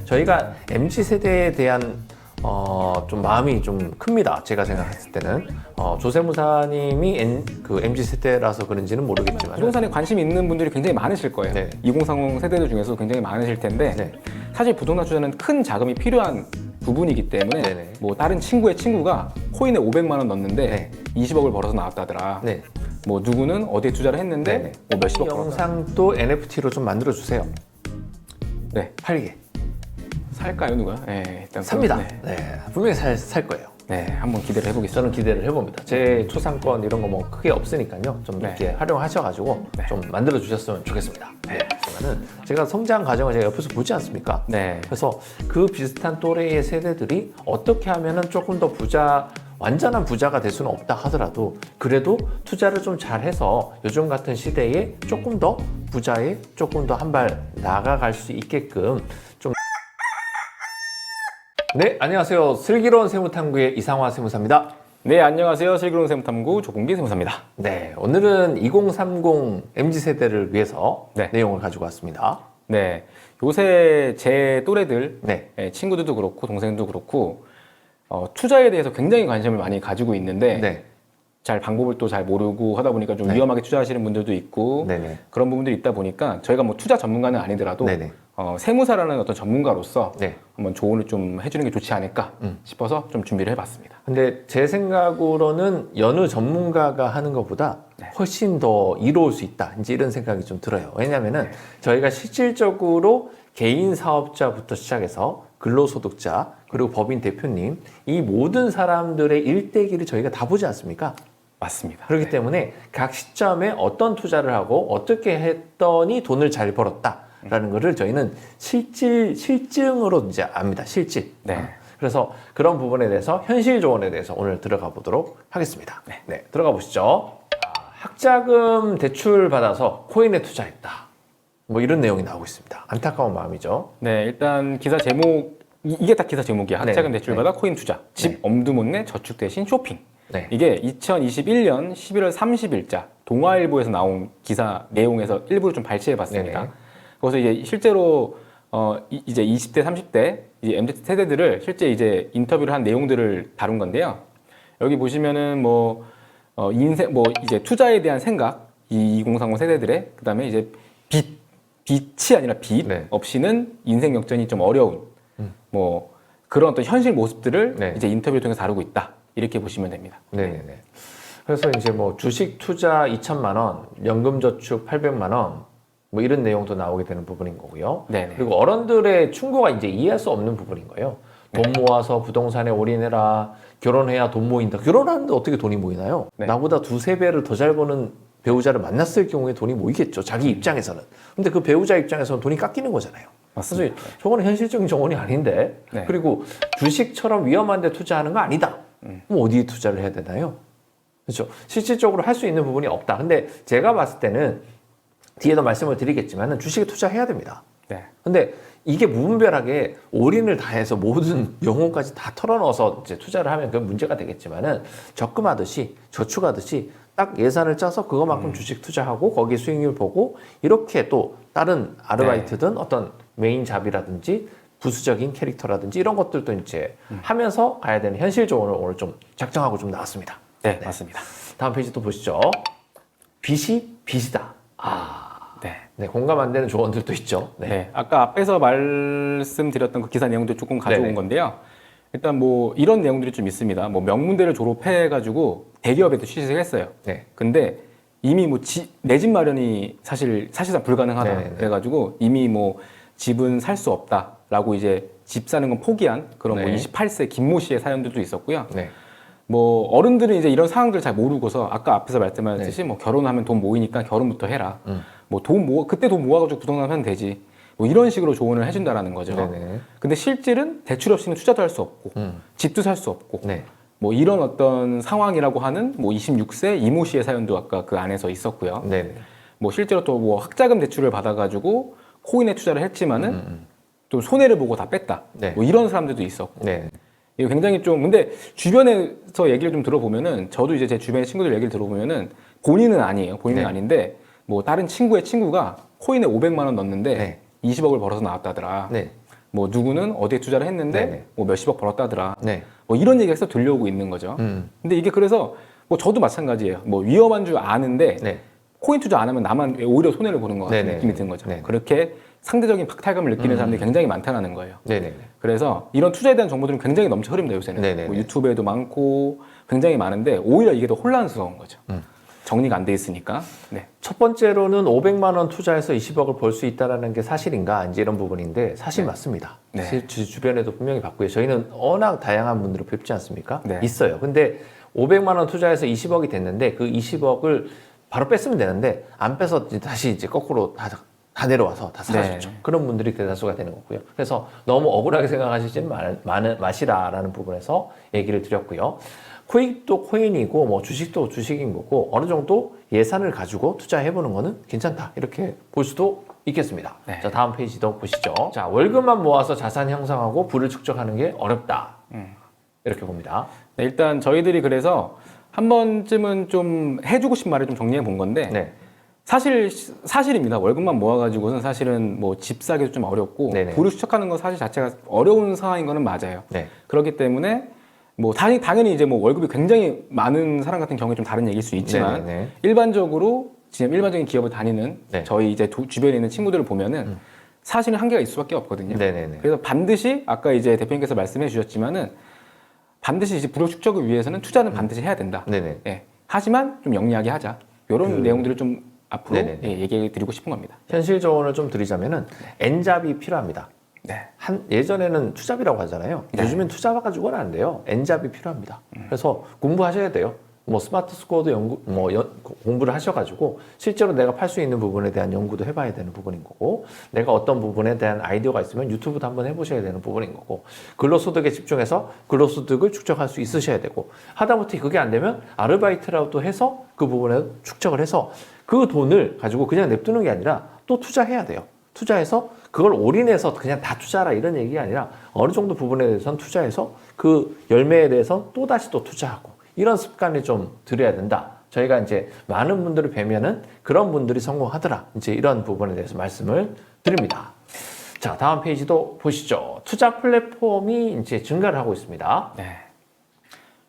저희가 MZ 세대에 대한 좀 마음이 좀 큽니다. 제가 생각했을 때는 조세무사님이 MZ 세대라서 그런지는 모르겠지만 부동산에 관심 있는 분들이 굉장히 많으실 거예요. 네. 2030 세대들 중에서 굉장히 많으실 텐데 네. 사실 부동산 투자는 큰 자금이 필요한 부분이기 때문에 네네. 뭐 다른 친구의 친구가 코인에 500만 원 넣었는데 네. 20억을 벌어서 나왔다더라. 네. 뭐 누구는 어디에 투자를 했는데 네네. 뭐 몇십억 이 벌었다. 영상도 NFT로 좀 만들어 주세요. 네. 팔게. 살까요 누가? 네, 일단 삽니다. 네. 네. 분명히 살 거예요. 네, 한번 기대를 해보겠습니다. 저는 기대를 해봅니다. 제 초상권 이런 거 뭐 크게 없으니까요. 좀 네. 이렇게 활용하셔가지고 네. 좀 만들어 주셨으면 좋겠습니다. 네. 그러면은 제가 성장 과정을 제가 옆에서 보지 않습니까? 네. 그래서 그 비슷한 또래의 세대들이 어떻게 하면은 조금 더 완전한 부자가 될 수는 없다 하더라도 그래도 투자를 좀 잘해서 요즘 같은 시대에 조금 더 부자에 조금 더 한 발 나아갈 수 있게끔 좀. 네, 안녕하세요. 슬기로운 세무탐구의 이상화 세무사입니다. 네, 안녕하세요. 슬기로운 세무탐구 조봉기 세무사입니다. 네, 오늘은 2030 MZ 세대를 위해서 네. 내용을 가지고 왔습니다. 네, 요새 제 또래들 네, 친구들도 그렇고 동생도 그렇고 투자에 대해서 굉장히 관심을 많이 가지고 있는데 네, 잘 방법을 또 잘 모르고 하다 보니까 좀 네. 위험하게 투자하시는 분들도 있고 네네, 그런 부분들이 있다 보니까 저희가 뭐 투자 전문가는 아니더라도 네네, 세무사라는 어떤 전문가로서 네. 한번 조언을 좀 해주는 게 좋지 않을까 싶어서 좀 준비를 해봤습니다. 근데 제 생각으로는 여느 전문가가 하는 것보다 네. 훨씬 더 이로울 수 있다. 이제 이런 생각이 좀 들어요. 왜냐면은 저희가 실질적으로 개인 사업자부터 시작해서 근로소득자 그리고 법인 대표님 이 모든 사람들의 일대기를 저희가 다 보지 않습니까? 맞습니다. 그렇기 네. 때문에 각 시점에 어떤 투자를 하고 어떻게 했더니 돈을 잘 벌었다라는 거를 저희는 실증으로 이제 압니다. 실질. 네. 그래서 그런 부분에 대해서 현실 조언에 대해서 오늘 들어가 보도록 하겠습니다. 네, 들어가 보시죠. 학자금 대출 받아서 코인에 투자했다. 뭐 이런 내용이 나오고 있습니다. 안타까운 마음이죠. 네, 일단 기사 제목 이게 딱 기사 제목이야. 학자금 네. 대출받아 코인 투자. 집 네. 엄두 못 내 저축 대신 쇼핑. 네, 이게 2021년 11월 30일자 동아일보에서 나온 기사 내용에서 일부를 좀 발췌해 봤습니다. 네네. 거기서 이제 실제로 이제 20대, 30대 이제 MZ 세대들을 실제 이제 인터뷰를 한 내용들을 다룬 건데요. 여기 보시면은 인생 이제 투자에 대한 생각, 이 2030 세대들의 그다음에 이제 빛이 아니라 빛 네. 없이는 인생 역전이 좀 어려운 뭐 그런 어떤 현실 모습들을 네. 이제 인터뷰를 통해서 다루고 있다. 이렇게 보시면 됩니다. 네네네. 그래서 이제 뭐 주식 투자 2천만 원, 연금 저축 800만 원, 뭐 이런 내용도 나오게 되는 부분인 거고요. 네네. 그리고 어른들의 충고가 이제 이해할 수 없는 부분인 거예요. 돈 모아서 부동산에 올인해라. 결혼해야 돈 모인다. 결혼하는데 어떻게 돈이 모이나요? 네. 나보다 두세 배를 더 잘 버는 배우자를 만났을 경우에 돈이 모이겠죠. 자기 입장에서는. 근데 그 배우자 입장에서는 돈이 깎이는 거잖아요. 맞습니다. 그래서 저거는 현실적인 정원이 아닌데. 네. 그리고 주식처럼 위험한 데 투자하는 거 아니다. 그럼 어디에 투자를 해야 되나요? 그렇죠. 실질적으로 할 수 있는 부분이 없다. 근데 제가 봤을 때는 뒤에도 말씀을 드리겠지만 주식에 투자해야 됩니다. 네. 근데 이게 무분별하게 올인을 다 해서 모든 영혼까지 다 털어넣어서 이제 투자를 하면 그건 문제가 되겠지만은 적금하듯이 저축하듯이 딱 예산을 짜서 그거만큼 주식 투자하고 거기 수익률 보고 이렇게 또 다른 아르바이트든 어떤 메인 잡이라든지 부수적인 캐릭터라든지 이런 것들도 이제 하면서 가야 되는 현실 조언을 오늘 좀 작정하고 좀 나왔습니다. 네, 맞습니다. 다음 페이지 또 보시죠. 빚이 빚이다. 네. 네, 공감 안 되는 조언들도 있죠. 네. 아까 앞에서 말씀드렸던 그 기사 내용도 조금 가져온 네네. 건데요. 일단 뭐 이런 내용들이 좀 있습니다. 뭐 명문대를 졸업해가지고 대기업에도 취직을 했어요. 네. 근데 이미 뭐 내 집 마련이 사실상 불가능하다. 네네네. 그래가지고 이미 뭐 집은 살 수 없다라고 이제 집 사는 건 포기한 그런 뭐 네. 28세 김모 씨의 사연들도 있었고요. 네. 뭐 어른들은 이제 이런 상황들 잘 모르고서 아까 앞에서 말씀하셨듯이 뭐 결혼하면 돈 모이니까 결혼부터 해라. 뭐 그때 돈 모아가지고 부동산 하면 되지. 뭐 이런 식으로 조언을 해준다라는 거죠. 네네. 근데 실질은 대출 없이는 투자도 할 수 없고 집도 살 수 없고 네. 뭐 이런 어떤 상황이라고 하는 뭐 26세 이모 씨의 사연도 아까 그 안에서 있었고요. 네네. 뭐 실제로 또 뭐 학자금 대출을 받아가지고 코인에 투자를 했지만은 또 손해를 보고 다 뺐다. 네. 뭐 이런 사람들도 있었고. 네. 이거 굉장히 좀 근데 주변에서 얘기를 좀 들어보면은 저도 이제 제 주변의 친구들 얘기를 들어보면은 본인은 아니에요. 본인은 네. 아닌데 뭐 다른 친구의 친구가 코인에 500만 원 넣었는데 네. 20억을 벌어서 나왔다더라. 네. 뭐 누구는 어디에 투자를 했는데 네네. 뭐 몇십억 벌었다더라. 네. 뭐 이런 얘기가 계속 들려오고 있는 거죠. 근데 이게 그래서 뭐 저도 마찬가지예요. 뭐 위험한 줄 아는데 네. 코인 투자 안 하면 나만 오히려 손해를 보는 것 같은 네네. 느낌이 드는 거죠. 네. 그렇게 상대적인 박탈감을 느끼는 사람들이 굉장히 많다는 거예요. 네네. 그래서 이런 투자에 대한 정보들은 굉장히 넘쳐 흐릅니다, 요새는. 네네네. 뭐 유튜브에도 많고 굉장히 많은데 오히려 이게 더 혼란스러운 거죠. 정리가 안 돼 있으니까. 네. 첫 번째로는 500만 원 투자해서 20억을 벌 수 있다는 게 사실인가 이제 이런 부분인데 사실 맞습니다. 네. 사실 주변에도 분명히 봤고요. 저희는 워낙 다양한 분들을 뵙지 않습니까? 네. 있어요. 근데 500만 원 투자해서 20억이 됐는데 그 20억을 바로 뺐으면 되는데 안 빼서 다시 이제 거꾸로 다 내려와서 다 사라졌죠. 네. 그런 분들이 대다수가 되는 거고요. 그래서 너무 억울하게 생각하시지 마시라라는 부분에서 얘기를 드렸고요. 코인도 코인이고 뭐 주식도 주식인 거고 어느 정도 예산을 가지고 투자해보는 거는 괜찮다 이렇게 볼 수도 있겠습니다. 네. 자, 다음 페이지도 보시죠. 자, 월급만 모아서 자산 형성하고 부를 축적하는 게 어렵다. 이렇게 봅니다. 네, 일단 저희들이 그래서 한 번쯤은 좀 해주고 싶은 말을 좀 정리해 본 건데 네. 사실입니다. 월급만 모아가지고는 사실은 뭐 집 사기도 좀 어렵고 네네. 부를 추적하는 건 사실 자체가 어려운 상황인 거는 맞아요. 네. 그렇기 때문에 뭐 당연히 이제 뭐 월급이 굉장히 많은 사람 같은 경우에 좀 다른 얘기일 수 있지만 네네네. 일반적으로 지금 일반적인 기업을 다니는 네. 저희 이제 주변에 있는 친구들을 보면은 사실은 한계가 있을 수밖에 없거든요. 네네네. 그래서 반드시 아까 이제 대표님께서 말씀해 주셨지만은 반드시 이제 불효 축적을 위해서는 투자는 반드시 해야 된다. 네네. 예. 하지만 좀 영리하게 하자. 이런 내용들을 좀 앞으로 네네네. 예, 얘기해 드리고 싶은 겁니다. 현실 조언을 좀 드리자면은 N잡이 필요합니다. 네. 예전에는 투잡이라고 하잖아요. 네. 요즘엔 투잡 가지고는 안 돼요. N잡이 필요합니다. 그래서 공부하셔야 돼요. 뭐 스마트 스코어도 공부를 하셔가지고 실제로 내가 팔 수 있는 부분에 대한 연구도 해봐야 되는 부분인 거고, 내가 어떤 부분에 대한 아이디어가 있으면 유튜브도 한번 해보셔야 되는 부분인 거고, 근로소득에 집중해서 근로소득을 축적할 수 있으셔야 되고, 하다못해 그게 안 되면 아르바이트라도 해서 그 부분에 축적을 해서 그 돈을 가지고 그냥 냅두는 게 아니라 또 투자해야 돼요. 투자해서 그걸 올인해서 그냥 다 투자하라 이런 얘기가 아니라 어느 정도 부분에 대해서는 투자해서 그 열매에 대해서 또 다시 또 투자하고 이런 습관을 좀 들여야 된다. 저희가 이제 많은 분들을 뵈면은 그런 분들이 성공하더라. 이제 이런 부분에 대해서 말씀을 드립니다. 자, 다음 페이지도 보시죠. 투자 플랫폼이 이제 증가를 하고 있습니다. 네.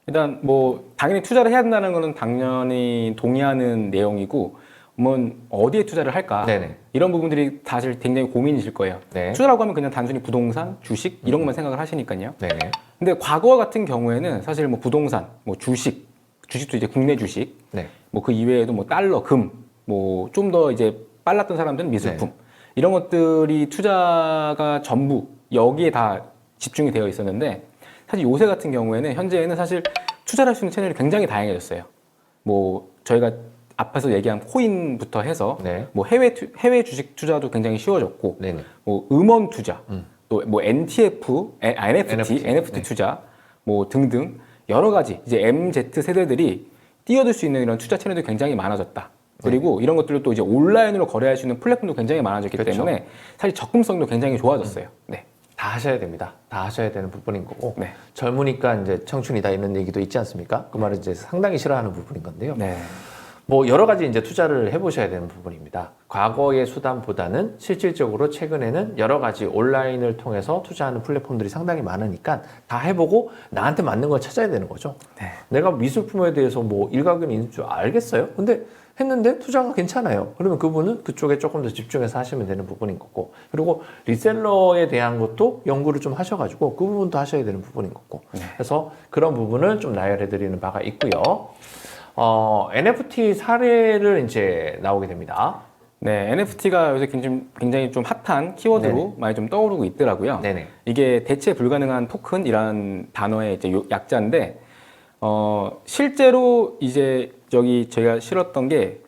일단 뭐 당연히 투자를 해야 된다는 거는 당연히 동의하는 내용이고, 뭐 어디에 투자를 할까? 네네. 이런 부분들이 사실 굉장히 고민이실 거예요. 네. 투자라고 하면 그냥 단순히 부동산, 주식 이런 것만 생각을 하시니까요. 네네. 근데 과거 같은 경우에는 사실 뭐 부동산, 뭐 주식도 이제 국내 주식, 네. 뭐 그 이외에도 뭐 달러, 금, 뭐 좀 더 이제 빨랐던 사람들은 미술품 이런 것들이 투자가 전부 여기에 다 집중이 되어 있었는데, 사실 요새 같은 경우에는 현재에는 사실 투자를 할 수 있는 채널이 굉장히 다양해졌어요. 뭐 저희가 앞에서 얘기한 코인부터 해서 네. 뭐 해외 주식 투자도 굉장히 쉬워졌고, 네네. 뭐 음원 투자, 또 뭐 NFT 네. 투자, 뭐 등등 여러 가지 이제 MZ 세대들이 뛰어들 수 있는 이런 투자 채널도 굉장히 많아졌다. 그리고 이런 것들을 또 이제 온라인으로 거래할 수 있는 플랫폼도 굉장히 많아졌기 그렇죠. 때문에 사실 접근성도 굉장히 좋아졌어요. 네. 다 하셔야 됩니다. 다 하셔야 되는 부분인 거고, 네. 젊으니까 이제 청춘이다 이런 얘기도 있지 않습니까? 그 말을 이제 상당히 싫어하는 부분인 건데요. 네. 뭐 여러 가지 이제 투자를 해보셔야 되는 부분입니다. 과거의 수단보다는 실질적으로 최근에는 여러 가지 온라인을 통해서 투자하는 플랫폼들이 상당히 많으니까 다 해보고 나한테 맞는 걸 찾아야 되는 거죠. 네. 내가 미술품에 대해서 뭐 일가견이 있는 줄 알겠어요? 근데 했는데 투자가 괜찮아요. 그러면 그분은 그쪽에 조금 더 집중해서 하시면 되는 부분인 거고, 그리고 리셀러에 대한 것도 연구를 좀 하셔가지고 그 부분도 하셔야 되는 부분인 거고, 그래서 그런 부분을 좀 나열해 드리는 바가 있고요. NFT 사례를 이제 나오게 됩니다. 네, NFT가 요새 굉장히 좀 핫한 키워드로 네네. 많이 좀 떠오르고 있더라고요. 네네. 이게 대체 불가능한 토큰이라는 단어의 이제 약자인데, 실제로 이제 저희가 실었던 게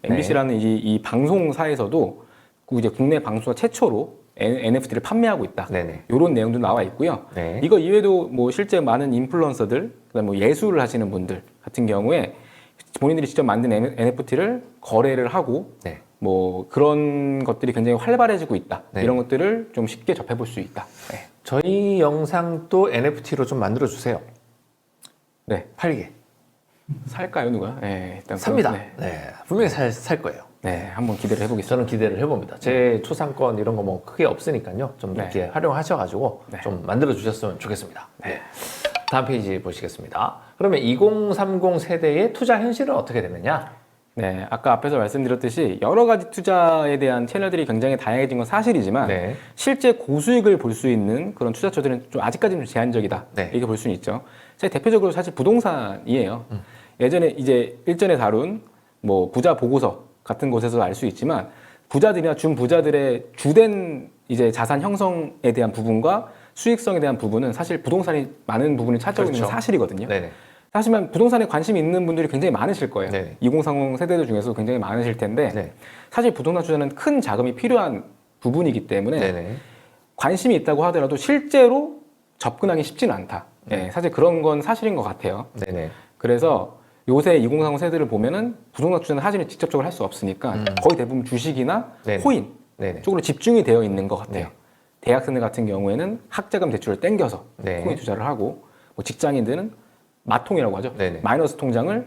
MBC라는 이 방송사에서도 그 이제 국내 방송사 최초로 NFT를 판매하고 있다. 네네. 이런 내용도 나와 있고요. 네. 이거 이외에도 뭐 실제 많은 인플루언서들, 그다음 뭐 예술을 하시는 분들 같은 경우에 본인들이 직접 만든 NFT를 거래를 하고 네. 뭐 그런 것들이 굉장히 활발해지고 있다. 네. 이런 것들을 좀 쉽게 접해볼 수 있다. 네. 저희 영상도 NFT로 좀 만들어 주세요. 네. 팔게. 살까요, 누가? 네, 일단 삽니다. 네. 네. 분명히 살 거예요. 네, 한번 기대를 해보겠습니다. 저는 기대를 해봅니다. 제 초상권 이런 거 뭐 크게 없으니까요. 좀 네. 이렇게 활용하셔가지고 네. 좀 만들어 주셨으면 좋겠습니다. 네. 네. 다음 페이지 보시겠습니다. 그러면 2030 세대의 투자 현실은 어떻게 되느냐? 네, 아까 앞에서 말씀드렸듯이 여러 가지 투자에 대한 채널들이 굉장히 다양해진 건 사실이지만 네. 실제 고수익을 볼 수 있는 그런 투자처들은 좀 아직까지는 좀 제한적이다. 네. 이렇게 볼 수는 있죠. 제가 대표적으로 사실 부동산이에요. 예전에 이제 일전에 다룬 뭐 부자 보고서 같은 곳에서 알 수 있지만 부자들이나 준부자들의 주된 이제 자산 형성에 대한 부분과 수익성에 대한 부분은 사실 부동산이 많은 부분을 차지하고 있는 그렇죠. 사실이거든요. 네네. 하지만 부동산에 관심이 있는 분들이 굉장히 많으실 거예요. 네. 2030 세대들 중에서도 굉장히 많으실 텐데 네. 사실 부동산 투자는 큰 자금이 필요한 부분이기 때문에 네네. 관심이 있다고 하더라도 실제로 접근하기 쉽지는 않다. 네, 사실 그런 건 사실인 것 같아요. 네네. 그래서 요새 2030 세대를 보면은 부동산 투자는 사실은 직접적으로 할 수 없으니까 거의 대부분 주식이나 네네. 코인 네네. 쪽으로 집중이 되어 있는 것 같아요. 네. 대학생들 같은 경우에는 학자금 대출을 땡겨서 네. 코인 투자를 하고 뭐 직장인들은 마통이라고 하죠. 네네. 마이너스 통장을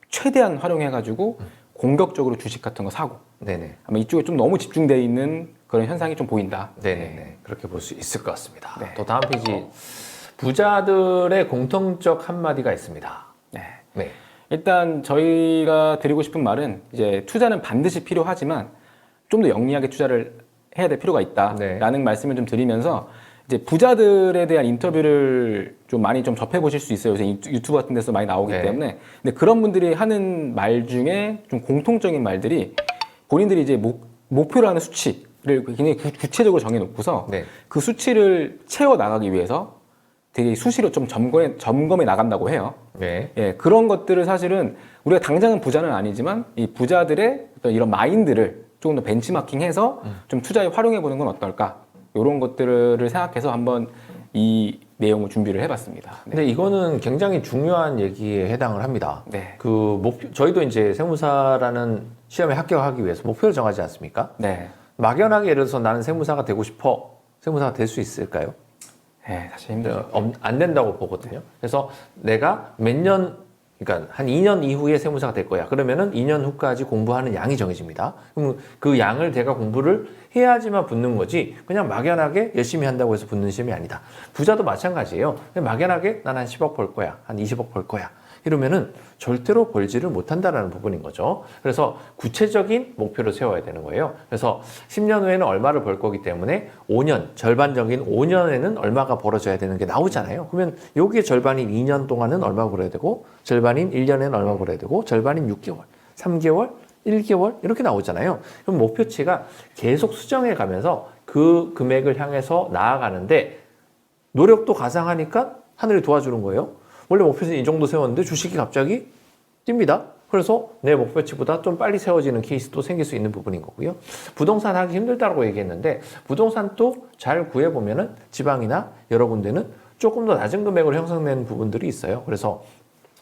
최대한 활용해가지고 공격적으로 주식 같은 거 사고 네네. 아마 이쪽에 좀 너무 집중되어 있는 그런 현상이 좀 보인다. 네네네. 그렇게 볼 수 있을 것 같습니다. 네. 또 다음 페이지. 부자들의 공통적 한마디가 있습니다. 네. 네. 일단 저희가 드리고 싶은 말은 이제 투자는 반드시 필요하지만 좀 더 영리하게 투자를 해야 될 필요가 있다라는 네. 말씀을 좀 드리면서 이제 부자들에 대한 인터뷰를 좀 많이 좀 접해 보실 수 있어요. 요새 유튜브 같은 데서 많이 나오기 네. 때문에. 근데 그런 분들이 하는 말 중에 좀 공통적인 말들이 본인들이 이제 목표로 하는 수치를 굉장히 구체적으로 정해놓고서 네. 그 수치를 채워 나가기 위해서 되게 수시로 좀 점검해 나간다고 해요. 네. 예, 그런 것들을 사실은 우리가 당장은 부자는 아니지만 이 부자들의 어떤 이런 마인드를 조금 더 벤치마킹해서 좀 투자에 활용해 보는 건 어떨까? 이런 것들을 생각해서 한번 이 내용을 준비를 해봤습니다. 네. 근데 이거는 굉장히 중요한 얘기에 해당을 합니다. 네. 그 목표, 저희도 이제 세무사라는 시험에 합격하기 위해서 목표를 정하지 않습니까? 네. 막연하게 예를 들어서 나는 세무사가 되고 싶어. 세무사가 될 수 있을까요? 네, 사실 힘들죠. 안 된다고 보거든요. 그래서 내가 몇 년, 그러니까 한 2년 이후에 세무사가 될 거야. 그러면은 2년 후까지 공부하는 양이 정해집니다. 그럼 그 양을 내가 공부를 해야지만 붙는 거지. 그냥 막연하게 열심히 한다고 해서 붙는 시험이 아니다. 부자도 마찬가지예요. 그냥 막연하게 난 한 10억 벌 거야. 한 20억 벌 거야. 이러면은 절대로 벌지를 못한다라는 부분인 거죠. 그래서 구체적인 목표를 세워야 되는 거예요. 그래서 10년 후에는 얼마를 벌 거기 때문에 5년, 절반적인 5년에는 얼마가 벌어져야 되는 게 나오잖아요. 그러면 여기에 절반인 2년 동안은 얼마 벌어야 되고, 절반인 1년에는 얼마 벌어야 되고, 절반인 6개월, 3개월, 1개월 이렇게 나오잖아요. 그럼 목표치가 계속 수정해 가면서 그 금액을 향해서 나아가는데 노력도 가상하니까 하늘이 도와주는 거예요. 원래 목표는 이 정도 세웠는데 주식이 갑자기 뜁니다. 그래서 내 목표치보다 좀 빨리 세워지는 케이스도 생길 수 있는 부분인 거고요. 부동산 하기 힘들다고 얘기했는데 부동산도 잘 구해보면은 지방이나 여러 군데는 조금 더 낮은 금액으로 형성되는 부분들이 있어요. 그래서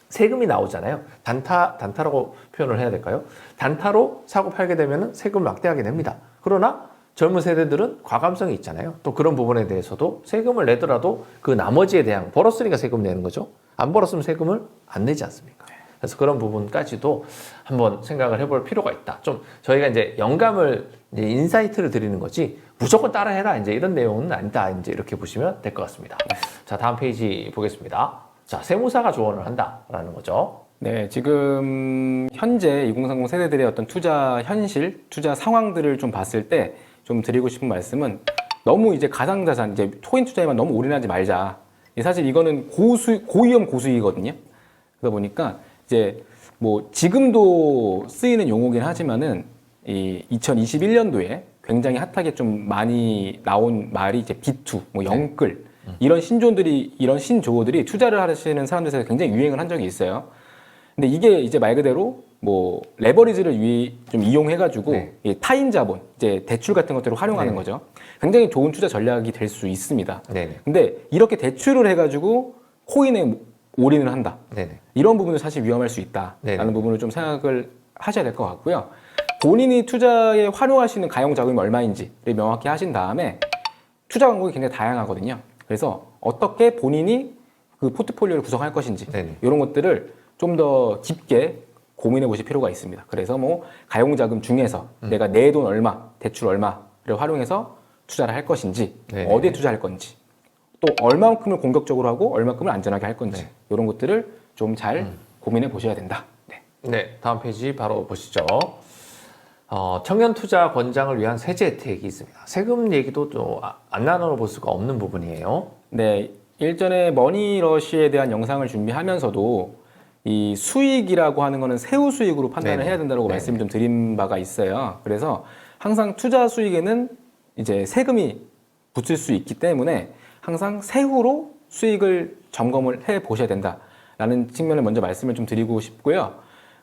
세금이 나오잖아요. 단타라고 표현을 해야 될까요? 단타로 사고 팔게 되면은 세금 막대하게 냅니다. 그러나 젊은 세대들은 과감성이 있잖아요. 또 그런 부분에 대해서도 세금을 내더라도 그 나머지에 대한 벌었으니까 세금 내는 거죠. 안 벌었으면 세금을 안 내지 않습니까? 그래서 그런 부분까지도 한번 생각을 해볼 필요가 있다. 좀 저희가 이제 영감을 이제 인사이트를 드리는 거지 무조건 따라해라 이제 이런 내용은 아니다. 이제 이렇게 보시면 될 것 같습니다. 자, 다음 페이지 보겠습니다. 자, 세무사가 조언을 한다라는 거죠. 네, 지금 현재 2030 세대들의 어떤 투자 현실, 투자 상황들을 좀 봤을 때 좀 드리고 싶은 말씀은 너무 이제 가상자산, 이제 코인 투자에만 너무 올인하지 말자. 사실 이거는 고위험 고수익이거든요. 그러다 보니까 이제 뭐 지금도 쓰이는 용어긴 하지만은 이 2021년도에 굉장히 핫하게 좀 많이 나온 말이 이제 B2, 뭐 영끌 이런 이런 신조어들이 투자를 하시는 사람들 사이에 굉장히 유행을 한 적이 있어요. 근데 이게 이제 말 그대로 뭐 레버리지를 좀 이용해가지고 네. 이 타인 자본, 이제 대출 같은 것들을 활용하는 네. 거죠. 굉장히 좋은 투자 전략이 될 수 있습니다. 네네. 근데 이렇게 대출을 해가지고 코인에 올인을 한다. 네네. 이런 부분은 사실 위험할 수 있다라는 네네. 부분을 좀 생각을 하셔야 될 것 같고요. 본인이 투자에 활용할 수 있는 가용 자금이 얼마인지를 명확히 하신 다음에 투자 방법이 굉장히 다양하거든요. 그래서 어떻게 본인이 그 포트폴리오를 구성할 것인지 네네. 이런 것들을 좀 더 깊게 고민해 보실 필요가 있습니다. 그래서 뭐 가용자금 중에서 내가 내 돈 얼마, 대출 얼마를 활용해서 투자를 할 것인지, 네. 어디에 투자할 건지, 또 얼마만큼을 공격적으로 하고 얼마만큼을 안전하게 할 건지 네. 이런 것들을 좀 잘 고민해 보셔야 된다. 네. 네, 다음 페이지 바로 보시죠. 청년 투자 권장을 위한 세제 혜택이 있습니다. 세금 얘기도 또 안 나눠볼 수가 없는 부분이에요. 네, 일전에 머니러시에 대한 영상을 준비하면서도 이 수익이라고 하는 거는 세후 수익으로 판단을 네네. 해야 된다고 네네. 말씀 좀 드린 바가 있어요. 그래서 항상 투자 수익에는 이제 세금이 붙을 수 있기 때문에 항상 세후로 수익을 점검을 해 보셔야 된다라는 측면을 먼저 말씀을 좀 드리고 싶고요.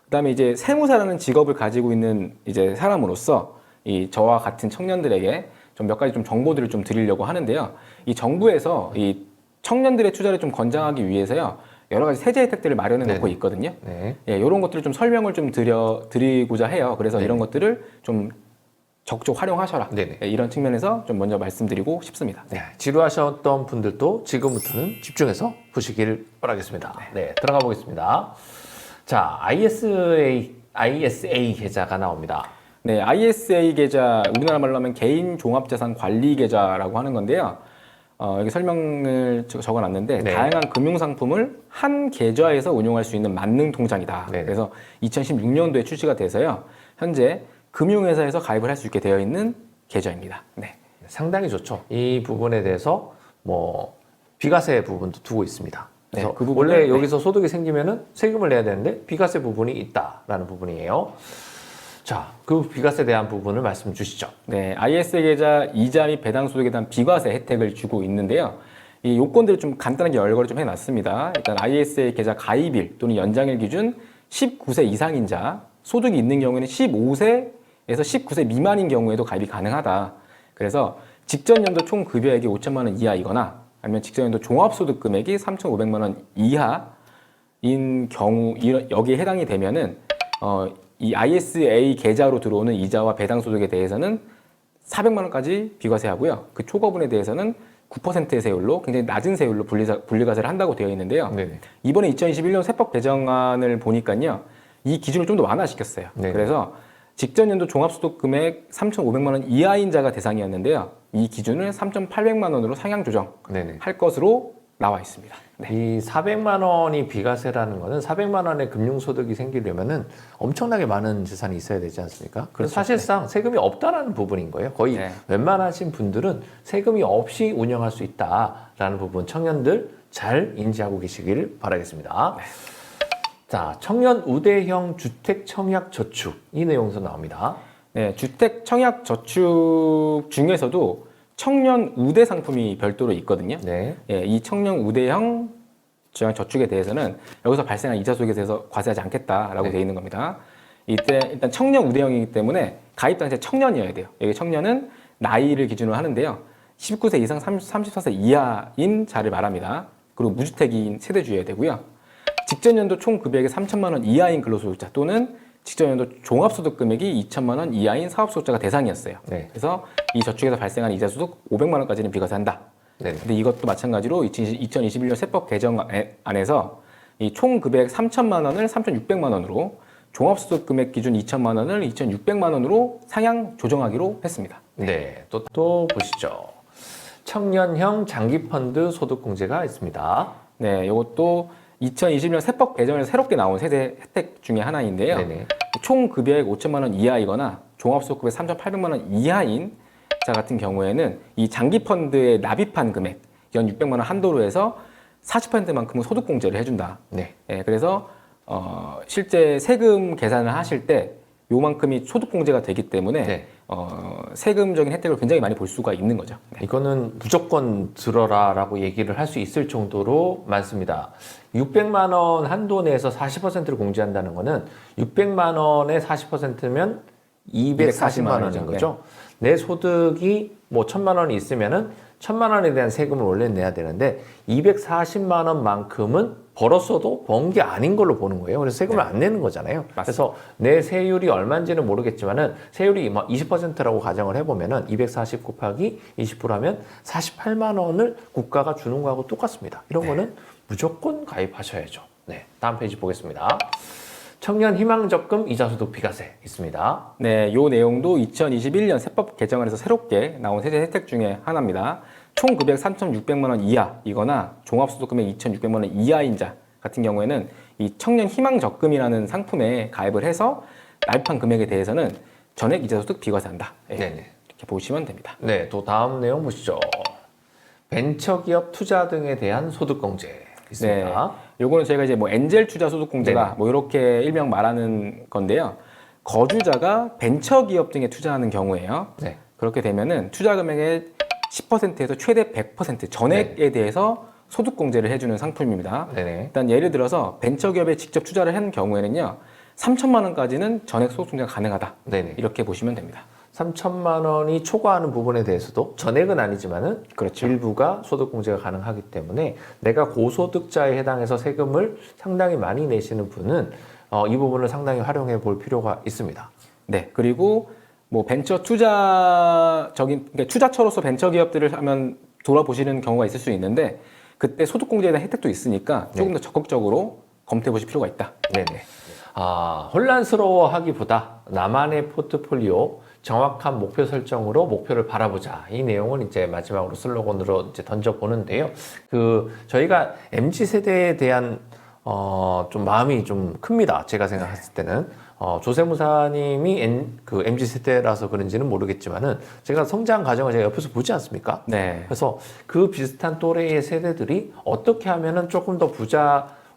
그다음에 이제 세무사라는 직업을 가지고 있는 이제 사람으로서 이 저와 같은 청년들에게 좀 몇 가지 좀 정보들을 좀 드리려고 하는데요. 이 정부에서 이 청년들의 투자를 좀 권장하기 위해서요. 여러 가지 세제 혜택들을 마련해 놓고 네네. 있거든요. 네. 예, 이런 것들을 좀 설명을 좀 드리고자 해요. 그래서 네네. 이런 것들을 좀 적극 활용하셔라. 네네. 예, 이런 측면에서 좀 먼저 말씀드리고 싶습니다. 네, 지루하셨던 분들도 지금부터는 집중해서 보시길 바라겠습니다. 네, 들어가 보겠습니다. 자, ISA 계좌가 나옵니다. 네, ISA 계좌, 우리나라 말로 하면 개인 종합자산 관리 계좌라고 하는 건데요. 여기 설명을 적어놨는데 네. 다양한 금융상품을 한 계좌에서 운용할 수 있는 만능 통장이다. 네네. 그래서 2016년도에 출시가 돼서요. 현재 금융회사에서 가입을 할 수 있게 되어 있는 계좌입니다. 네. 상당히 좋죠. 이 부분에 대해서 뭐 비과세 부분도 두고 있습니다. 그래서 네, 그 부분은- 원래 네. 여기서 소득이 생기면은 세금을 내야 되는데 비과세 부분이 있다라는 부분이에요. 자, 그 비과세에 대한 부분을 말씀 주시죠. 네, ISA 계좌 이자 및 배당 소득에 대한 비과세 혜택을 주고 있는데요. 이 요건들을 좀 간단하게 열거를 좀 해놨습니다. 일단 ISA 계좌 가입일 또는 연장일 기준 19세 이상인 자, 소득이 있는 경우에는 15세에서 19세 미만인 경우에도 가입이 가능하다. 그래서 직전 연도 총 급여액이 5천만 원 이하이거나 아니면 직전 연도 종합소득 금액이 3,500만 원 이하인 경우 여기에 해당이 되면은 이 ISA 계좌로 들어오는 이자와 배당 소득에 대해서는 400만 원까지 비과세하고요. 그 초과분에 대해서는 9%의 세율로 굉장히 낮은 세율로 분리과세를 한다고 되어 있는데요. 네네. 이번에 2021년 세법 개정안을 보니까요. 이 기준을 좀 더 완화시켰어요. 네네. 그래서 직전 연도 종합소득 금액 3,500만 원 이하인 자가 대상이었는데요. 이 기준을 3,800만 원으로 상향 조정할 네네. 것으로 나와 있습니다. 네. 이 400만 원이 비과세라는 거는 400만 원의 금융소득이 생기려면은 엄청나게 많은 재산이 있어야 되지 않습니까? 그래서 사실상 세금이 없다라는 부분인 거예요. 거의 네. 웬만하신 분들은 세금이 없이 운영할 수 있다라는 부분 청년들 잘 인지하고 계시길 바라겠습니다. 자, 청년 우대형 주택 청약 저축 이 내용에서 나옵니다. 네, 주택 청약 저축 중에서도 청년 우대 상품이 별도로 있거든요. 네. 예, 이 청년 우대형 청약 저축에 대해서는 여기서 발생한 이자 소득에 대해서 과세하지 않겠다라고 네. 되어 있는 겁니다. 이때 일단 청년 우대형이기 때문에 가입 당시에 청년이어야 돼요. 여기 청년은 나이를 기준으로 하는데요. 19세 이상 34세 이하인 자를 말합니다. 그리고 무주택인 세대주여야 되고요. 직전 연도 총 급여액이 3천만 원 이하인 근로소득자 또는 직전 연도 종합소득 금액이 2천만 원 이하인 사업소득자가 대상이었어요. 네. 그래서 이 저축에서 발생한 이자 소득 500만 원까지는 비과세한다. 네. 근데 이것도 마찬가지로 2021년 세법 개정안에서 이 총 금액 3천만 원을 3,600만 원으로 종합소득 금액 기준 2천만 원을 2,600만 원으로 상향 조정하기로 했습니다. 네. 또 보시죠. 청년형 장기펀드 소득공제가 있습니다. 네, 이것도 2020년 세법 개정에서 새롭게 나온 세대 혜택 중에 하나인데요. 네네. 총 급여액 5천만 원 이하이거나 종합소득 금액 3,800만 원 이하인 자 같은 경우에는 이 장기펀드에 납입한 금액 연 600만 원 한도로 해서 40%만큼은 소득공제를 해준다. 네. 예, 그래서 실제 세금 계산을 하실 때 요만큼이 소득공제가 되기 때문에 네. 세금적인 혜택을 굉장히 많이 볼 수가 있는 거죠. 네. 이거는 무조건 들어라라고 얘기를 할 수 있을 정도로 많습니다. 600만 원 한도 내에서 40%를 공제한다는 거는 600만 원의 40%면 240만 원인 거죠. 내 소득이 뭐 1,000만 원이 있으면은 1,000만 원에 대한 세금을 원래 내야 되는데 240만 원만큼은 벌었어도 번 게 아닌 걸로 보는 거예요. 그래서 세금을 안 내는 거잖아요. 그래서 내 세율이 얼마인지는 모르겠지만은 세율이 뭐 20%라고 가정을 해보면은 240 곱하기 20%하면 48만 원을 국가가 주는 거하고 똑같습니다. 이런 거는 무조건 가입하셔야죠. 네, 다음 페이지 보겠습니다. 청년 희망적금 이자소득 비과세 있습니다. 네, 요 내용도 2021년 세법 개정안에서 새롭게 나온 세제 혜택 중에 하나입니다. 총 금액 3,600만 원 이하이거나 종합소득 금액 2,600만 원 이하인 자 같은 경우에는 이 청년 희망적금이라는 상품에 가입을 해서 납입한 금액에 대해서는 전액 이자소득 비과세한다. 네, 네네. 이렇게 보시면 됩니다. 네, 또 다음 내용 보시죠. 벤처기업 투자 등에 대한 소득공제 있습니다. 요거는 저희가 이제 뭐 엔젤 투자 소득공제다 네네. 뭐 이렇게 일명 말하는 건데요. 거주자가 벤처기업 등에 투자하는 경우에요. 네. 그렇게 되면은 투자 금액의 10%에서 최대 100% 전액에 대해서 소득공제를 해주는 상품입니다. 네네. 일단 예를 들어서 벤처기업에 직접 투자를 한 경우에는요. 3천만 원까지는 전액 소득공제가 가능하다. 네네. 이렇게 보시면 됩니다. 3천만 원이 초과하는 부분에 대해서도 전액은 아니지만은 그렇죠. 일부가 소득공제가 가능하기 때문에 내가 고소득자에 해당해서 세금을 상당히 많이 내시는 분은 이 부분을 상당히 활용해 볼 필요가 있습니다. 네. 그리고 뭐 벤처 투자적인 그러니까 투자처로서 벤처 기업들을 하면 돌아보시는 경우가 있을 수 있는데 그때 소득공제에 대한 혜택도 있으니까 조금 더 적극적으로 검토해 보실 필요가 있다. 네네. 혼란스러워하기보다 나만의 포트폴리오 정확한 목표 설정으로 목표를 바라보자. 이 내용은 이제 마지막으로 슬로건으로 이제 던져 보는데요. 저희가 MZ 세대에 대한 좀 마음이 좀 큽니다. 제가 생각했을 때는 조세무사님이 MZ 세대라서 그런지는 모르겠지만은 제가 성장 과정을 제가 옆에서 보지 않습니까? 네. 그래서 그 비슷한 또래의 세대들이 어떻게 하면은 조금 더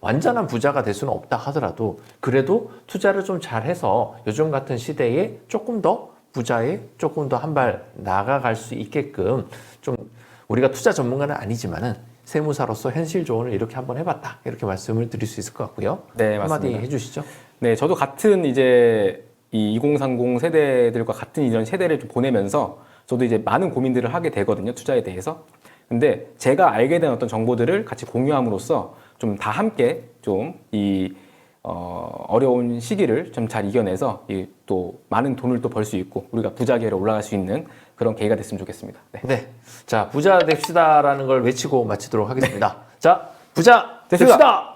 완전한 부자가 될 수는 없다 하더라도 그래도 투자를 좀 잘해서 요즘 같은 시대에 조금 더 부자에 조금 더 한 발 나아갈 수 있게끔 좀 우리가 투자 전문가는 아니지만은 세무사로서 현실 조언을 이렇게 한번 해봤다 이렇게 말씀을 드릴 수 있을 것 같고요. 네, 한마디 맞습니다. 해주시죠. 네, 저도 같은 이제 이 2030 세대들과 같은 이런 세대를 좀 보내면서 저도 이제 많은 고민들을 하게 되거든요, 투자에 대해서. 근데 제가 알게 된 어떤 정보들을 같이 공유함으로써 좀 다 함께 좀 이 어려운 시기를 좀 잘 이겨내서 또 많은 돈을 또 벌 수 있고 우리가 부자 계열에 올라갈 수 있는 그런 계기가 됐으면 좋겠습니다. 네. 네. 자, 부자 됩시다라는 걸 외치고 마치도록 하겠습니다. 자, 부자 됐습니다. 됩시다!